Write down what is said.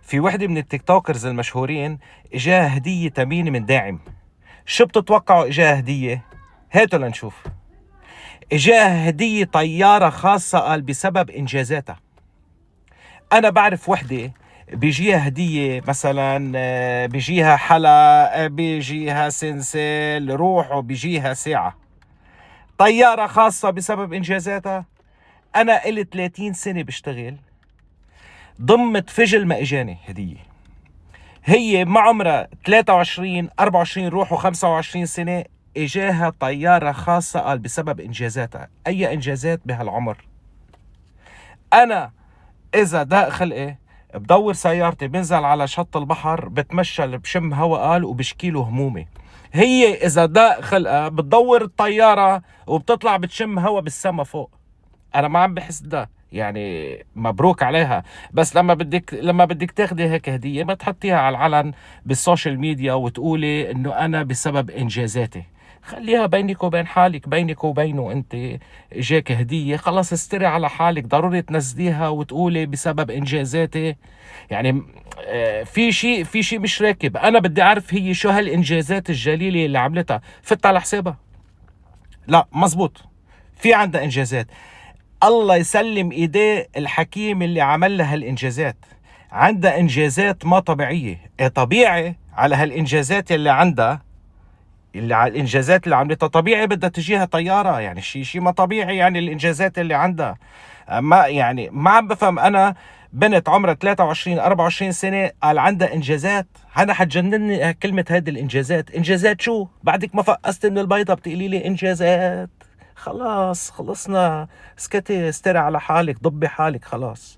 في وحده من التيك توكرز المشهورين اجاها هديه تمينه من داعم. شو بتتوقعوا اجاها هديه؟ هاتوا لنشوف. اجاها هديه طياره خاصه، قال بسبب انجازاتها. انا بعرف وحده بيجيها هديه مثلا، بيجيها حلا، بيجيها سنسل روح، وبيجيها ساعه. طياره خاصه بسبب انجازاتها. انا إلي 30 سنه بشتغل، ضمت فجل ما اجاني هديه. هي مع عمرها 23 24 روح و25 سنه اجاها طياره خاصه، قال بسبب انجازاتها. اي انجازات بهالعمر؟ انا اذا ضاق خلقي بدور سيارتي، بنزل على شط البحر، بتمشى، بشم هوا، قال وبشكيله همومي. هي اذا ضاق خلقها بتدور الطياره وبتطلع بتشم هوا بالسما فوق. انا ما عم بحس ده، يعني مبروك عليها. بس لما بدك تاخدي هيك هديه، ما تحطيها على العلن بالسوشيال ميديا وتقولي انه انا بسبب انجازاتي. خليها بينك وبين حالك، بينك وبينه. انت اجاك هديه، خلاص استري على حالك. ضروري تنزليها وتقولي بسبب انجازاتي؟ يعني في شيء مش راكب. انا بدي اعرف هي شو هالانجازات الجليله اللي عملتها. فت على حسابها؟ لا، مزبوط، في عندها انجازات. الله يسلم ايديه الحكيم اللي عمل لها هالانجازات. عندها انجازات ما طبيعيه. طبيعي على هالانجازات اللي عندها، اللي على الانجازات اللي عملتها، طبيعي بدها تجيها طياره. يعني شيء ما طبيعي، يعني الانجازات اللي عندها. ما يعني ما عم بفهم انا. بنت عمرها 23 24 سنه قال عندها انجازات. انا حتجنني كلمه هذه الانجازات. انجازات شو؟ بعدك ما فقست من البيضه بتقولي لي انجازات؟ خلاص خلصنا. اسكتي، استري على حالك، ضبي حالك، خلاص.